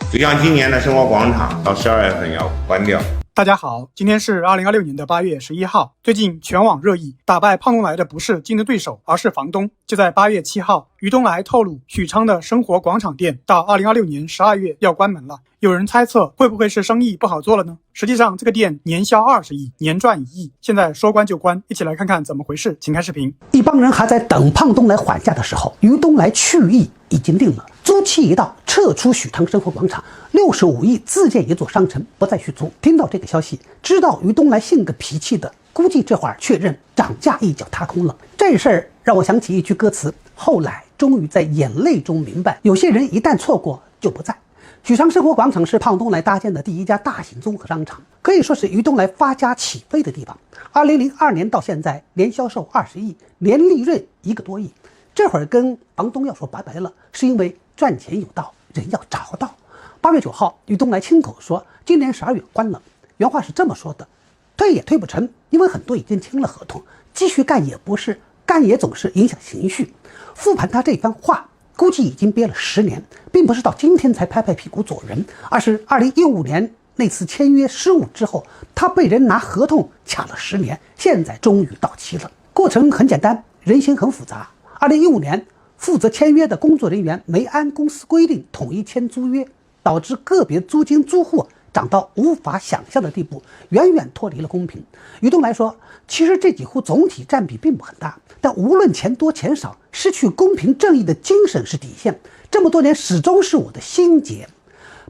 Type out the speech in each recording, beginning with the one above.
就像今年的生活广场到12月份要关掉。大家好，今天是2026年8月11号。最近全网热议，打败胖东来的不是竞争对手，而是房东。就在8月7号，于东来透露，许昌的生活广场店到2026年12月要关门了。有人猜测，会不会是生意不好做了呢？实际上，这个店年销20亿，年赚1亿，现在说关就关。一起来看看怎么回事，请看视频。一帮人还在等胖东来还价的时候，于东来去意已经定了，租期一到，撤出许昌生活广场，65亿自建一座商城，不再续租。听到这个消息，知道于东来性格脾气的，估计这会儿确认涨价一脚踏空了。这事儿让我想起一句歌词，后来终于在眼泪中明白，有些人一旦错过就不在。许昌生活广场是胖东来搭建的第一家大型综合商场，可以说是于东来发家起飞的地方。2002年到现在，年销售20亿，年利润1个多亿。这会儿跟房东要说拜拜了，是因为赚钱有道，人要找到。8月9号，于东来亲口说，今年12月关了。原话是这么说的：退也退不成，因为很多已经签了合同，继续干也不是，干也总是影响情绪。复盘他这番话，估计已经憋了10年，并不是到今天才拍拍屁股走人，而是2015年那次签约失误之后，他被人拿合同卡了10年，现在终于到期了。过程很简单，人心很复杂。2015年，负责签约的工作人员没按公司规定统一签租约，导致个别租金租户涨到无法想象的地步，远远脱离了公平。于东来说，其实这几户总体占比并不很大，但无论钱多钱少，失去公平正义的精神是底线，这么多年始终是我的心结。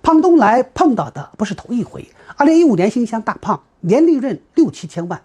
胖东来碰到的不是头一回，2015年心向大胖，年利润6、7千万，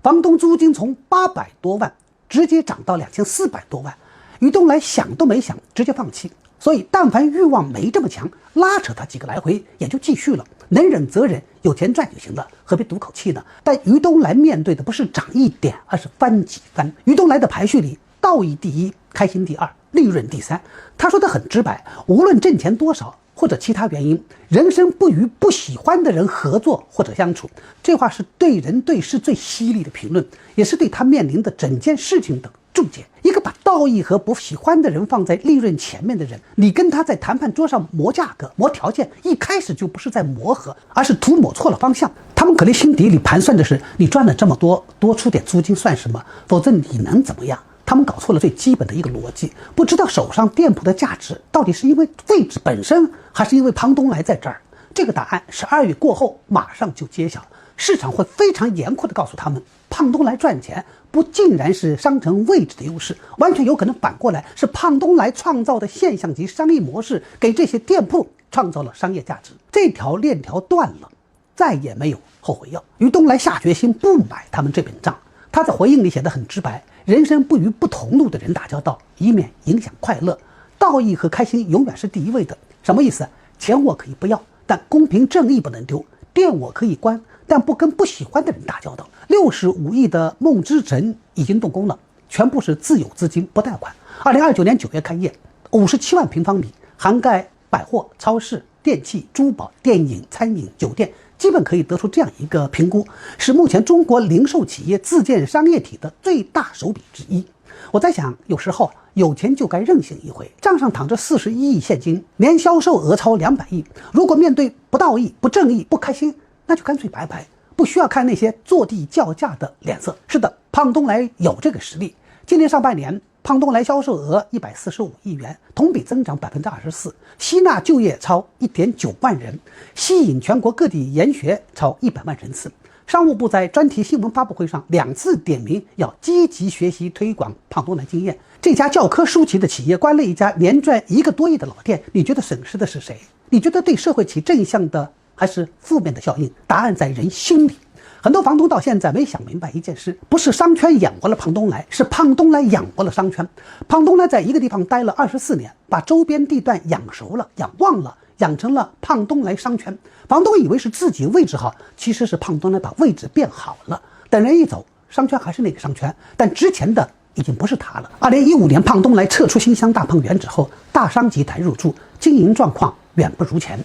房东租金从800多万直接涨到2400多万，于东来想都没想，直接放弃。所以但凡欲望没这么强，拉扯他几个来回也就继续了，能忍则忍，有钱赚就行了，何必赌口气呢？但于东来面对的不是涨一点，而是翻几番。于东来的排序里，道义第一，开心第二，利润第三。他说的很直白，无论挣钱多少或者其他原因，人生不与不喜欢的人合作或者相处。这话是对人对事最犀利的评论，也是对他面临的整件事情的注解。一个把道义和不喜欢的人放在利润前面的人，你跟他在谈判桌上磨价格磨条件，一开始就不是在磨合，而是图抹错了方向。他们可能心底里盘算的是，你赚了这么多，多出点租金算什么，否则你能怎么样？他们搞错了最基本的一个逻辑，不知道手上店铺的价值到底是因为位置本身，还是因为胖东来在这儿。这个答案12月过后马上就揭晓，市场会非常严酷地告诉他们，胖东来赚钱不尽然是商城位置的优势，完全有可能反过来是胖东来创造的现象级商业模式给这些店铺创造了商业价值。这条链条断了，再也没有后悔药。于东来下决心不买他们这本账。他在回应里写得很直白，人生不与不同路的人打交道，以免影响快乐。道义和开心永远是第一位的。什么意思？钱我可以不要，但公平正义不能丢；店我可以关，但不跟不喜欢的人打交道。65亿的梦之城已经动工了，全部是自有资金不贷款。2029年9月开业，57万平方米，涵盖百货、超市、电器、珠宝、电影、餐饮、酒店，基本可以得出这样一个评估，是目前中国零售企业自建商业体的最大手笔之一。我在想，有时候有钱就该任性一回，账上躺着41亿现金，年销售额超200亿。如果面对不道义、不正义、不开心，那就干脆拜拜，不需要看那些坐地叫价的脸色。是的，胖东来有这个实力。今年上半年，胖东来销售额145亿元，同比增长24%，吸纳就业超1.9万人，吸引全国各地研学超100万人次。商务部在专题新闻发布会上2次点名要积极学习推广胖东来经验。这家教科书级的企业关了一家年赚1个多亿的老店，你觉得损失的是谁？你觉得对社会起正向的还是负面的效应？答案在人心里。很多房东到现在没想明白一件事，不是商圈养活了胖东来，是胖东来养活了商圈。胖东来在一个地方待了24年，把周边地段养熟了，养旺了，养成了胖东来商圈。房东以为是自己位置好，其实是胖东来把位置变好了。等人一走，商圈还是那个商圈，但之前的已经不是他了。2015年胖东来撤出新乡大胖原址后，大商集团入驻，经营状况远不如前，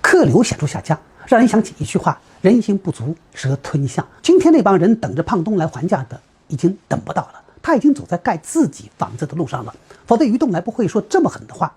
客流显著下降，让人想起一句话：人心不足蛇吞象。今天那帮人等着胖东来还价的已经等不到了，他已经走在盖自己房子的路上了，否则于东来不会说这么狠的话。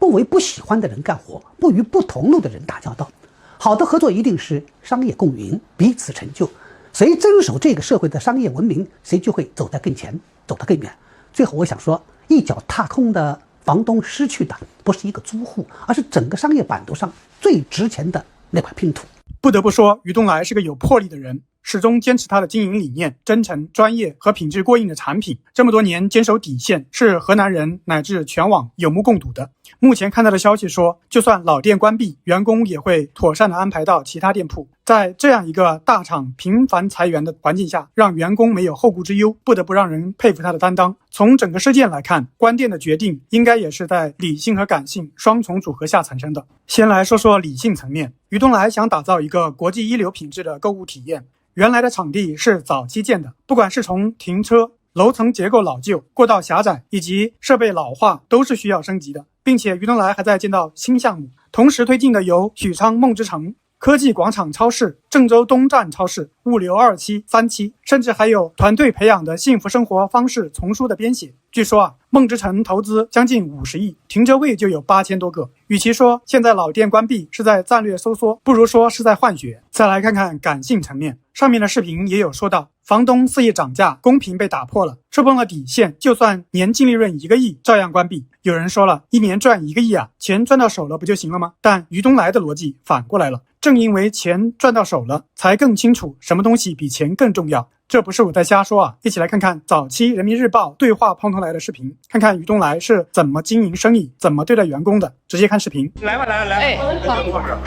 不为不喜欢的人干活，不与不同路的人打交道。好的合作一定是商业共赢，彼此成就。谁遵守这个社会的商业文明，谁就会走得更前，走得更远。最后我想说，一脚踏空的房东失去的不是一个租户，而是整个商业版图上最值钱的那块拼图。不得不说，于东来是个有魄力的人，始终坚持他的经营理念，真诚、专业和品质过硬的产品。这么多年坚守底线，是河南人乃至全网有目共睹的。目前看到的消息说，就算老店关闭，员工也会妥善的安排到其他店铺。在这样一个大厂频繁裁员的环境下，让员工没有后顾之忧，不得不让人佩服他的担当。从整个事件来看，关店的决定应该也是在理性和感性双重组合下产生的。先来说说理性层面，于东来想打造一个国际一流品质的购物体验。原来的场地是早期建的，不管是从停车、楼层结构老旧、过道狭窄以及设备老化，都是需要升级的，并且于东来还在建造新项目，同时推进的有许昌梦之城、科技广场超市、郑州东站超市、物流2期、3期，甚至还有团队培养的幸福生活方式丛书的编写。据说梦之城投资将近50亿，停车位就有8000多个。与其说现在老店关闭是在战略收缩，不如说是在换血。再来看看感性层面，上面的视频也有说到，房东肆意涨价，公平被打破了，触碰了底线，就算年净利润1个亿，照样关闭。有人说了，一年赚1个亿啊，钱赚到手了不就行了吗？但于东来的逻辑反过来了，正因为钱赚到手了，才更清楚什么东西比钱更重要。这不是我在瞎说啊，一起来看看早期人民日报对话胖东来的视频，看看于东来是怎么经营生意，怎么对待员工的。直接看视频。来吧，来。哎，好，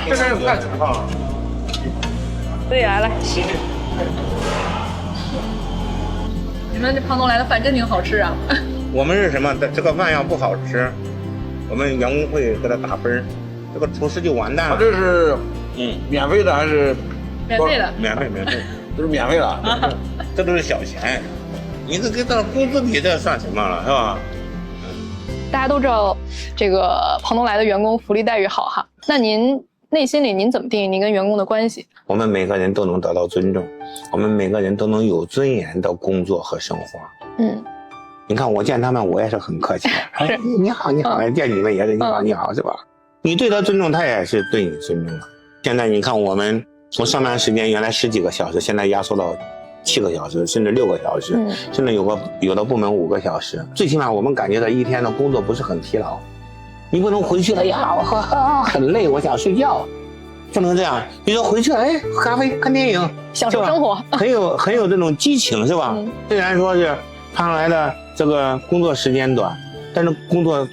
这边有饭吃哈。对，来。你们这胖东来的饭真挺好吃啊。我们是什么？这个饭要不好吃，我们员工会给他打分，这个厨师就完蛋了。这是免费的还是？免费的。免费。都是免费的，这都是小钱，你这跟到工资比，这算什么了，是吧？大家都知道这个胖东来的员工福利待遇好哈，那您内心里您怎么定义您跟员工的关系？我们每个人都能得到尊重，我们每个人都能有尊严的工作和生活。你看我见他们，我也是很客气的，哎，你好，见你们也是你好，是吧？你对他尊重，他也是对你尊重的。现在你看我们。从上班时间原来10几个小时，现在压缩到7个小时，甚至6个小时，甚至有的部门5个小时。最起码我们感觉到一天的工作不是很疲劳。你不能回去了呀，我很累，我想睡觉，不能这样。你说回去了，哎，喝咖啡、看电影，享受生活，很有这种激情，是吧？虽然说是胖来的这个工作时间短，但是工作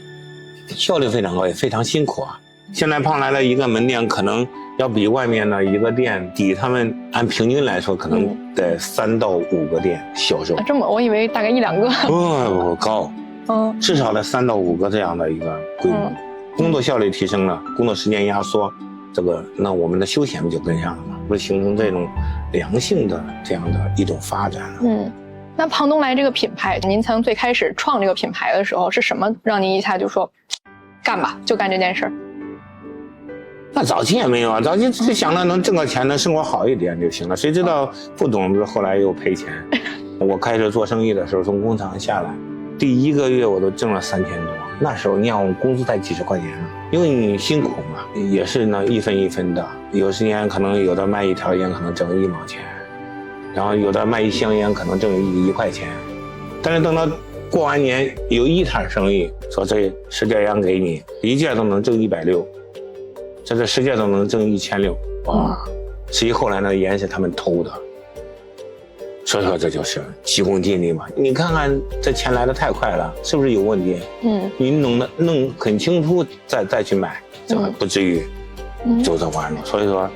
效率非常高，也非常辛苦啊。现在胖来的一个门店可能要比外面的一个店抵他们按平均来说可能得3到5个店销售。这么我以为大概1、2个。不高，至少得3到5个这样的一个规模。工作效率提升了，工作时间压缩，这个那我们的休闲不就跟上了吗？不是形成这种良性的这样的一种发展了。那胖东来这个品牌，您从最开始创这个品牌的时候是什么让您一下就说干吧，就干这件事儿？那早期也没有啊，早期只想着能挣个钱，能生活好一点就行了。谁知道不懂，不是后来又赔钱。我开始做生意的时候，从工厂下来，第1个月我都挣了3000多。那时候你想，我工资才几十块钱呢，因为你辛苦嘛，也是呢一分一分的。有时间可能有的卖1条烟可能挣1毛钱，然后有的卖1箱烟可能挣1块钱。但是等到过完年有1摊生意，说这10件烟给你，1件都能挣160。这10件都能挣1600，哇！实际后来呢，烟是他们偷的，所以说这就是急功近利嘛。你看看这钱来的太快了，是不是有问题？你弄很清楚再去买，这个不至于就这完了。所以说，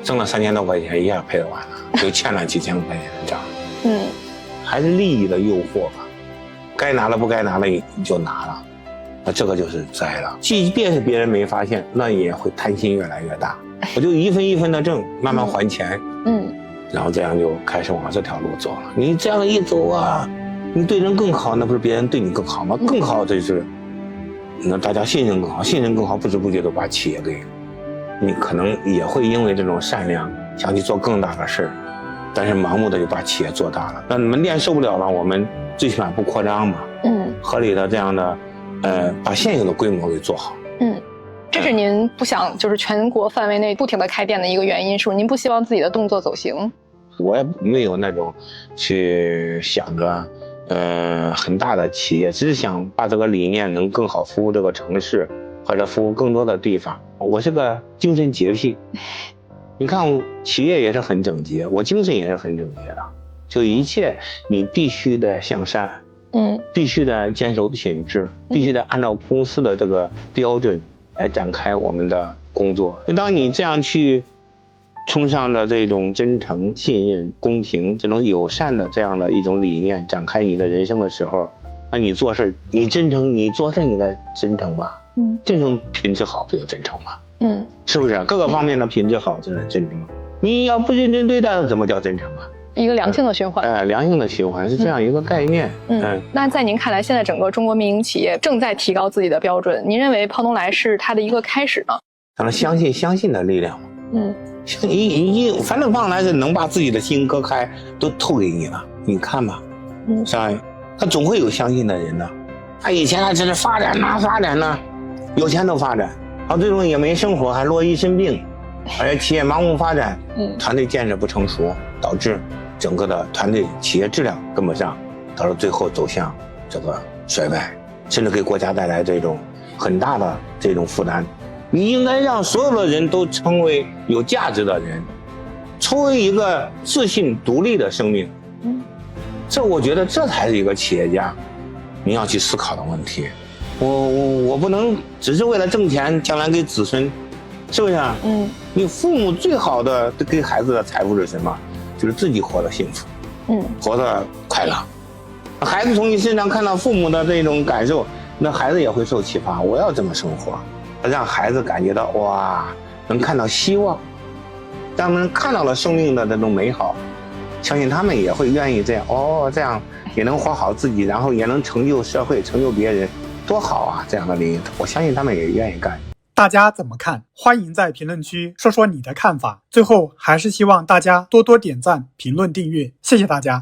挣了3000多块钱一下赔得完了，就欠了几千块钱的账。还是利益的诱惑吧，该拿的不该拿的你就拿了。那这个就是栽了，即便是别人没发现，那也会贪心越来越大。我就一分一分的挣，慢慢还钱，然后这样就开始往这条路走了。你这样一走啊，你对人更好，那不是别人对你更好吗？更好，这是那大家信任更好，信任更好，不知不觉都把企业给你可能也会因为这种善良想去做更大的事儿，但是盲目的就把企业做大了。那门店受不了了，我们最起码不扩张嘛，合理的这样的把现有的规模给做好。这是您不想就是全国范围内不停的开店的一个原因，是不是？您不希望自己的动作走形？我也没有那种去想着很大的企业，只是想把这个理念能更好服务这个城市，或者服务更多的地方。我是个精神洁癖，你看企业也是很整洁，我精神也是很整洁的，就一切你必须得向善，必须得坚守品质，必须得按照公司的这个标准来展开我们的工作。当你这样去崇尚的这种真诚、信任、公平、这种友善的这样的一种理念展开你的人生的时候，那你做事你真诚，你做事你该真诚吧？真诚品质好不就真诚吗？是不是？各个方面的品质好，这是真诚。你要不认真对待，怎么叫真诚啊？一个良性的循环。良性的循环是这样一个概念。那在您看来，现在整个中国民营企业正在提高自己的标准，您认为胖东来是它的一个开始呢？咱们相信的力量嘛。反正胖东来是能把自己的心割开，都透给你了，你看吧。是吧？他总会有相信的人的。他以前还真是发展呢，有钱都发展，最终也没生活，还落一身病，而且企业盲目发展，团队建设不成熟，导致整个的团队企业质量跟不上，到了最后走向这个衰败，甚至给国家带来这种很大的这种负担。你应该让所有的人都成为有价值的人，成为一个自信独立的生命。这我觉得这才是一个企业家你要去思考的问题。我不能只是为了挣钱，将来给子孙，是不是啊？你父母最好的给孩子的财富是什么？就是自己活得幸福，活得快乐。孩子从你身上看到父母的这种感受，那孩子也会受启发，我要这么生活，让孩子感觉到哇，能看到希望，让他们看到了生命的这种美好，相信他们也会愿意这样这样也能活好自己，然后也能成就社会，成就别人，多好啊！这样的领域，我相信他们也愿意干。大家怎么看？欢迎在评论区说说你的看法。最后还是希望大家多多点赞、评论、订阅，谢谢大家。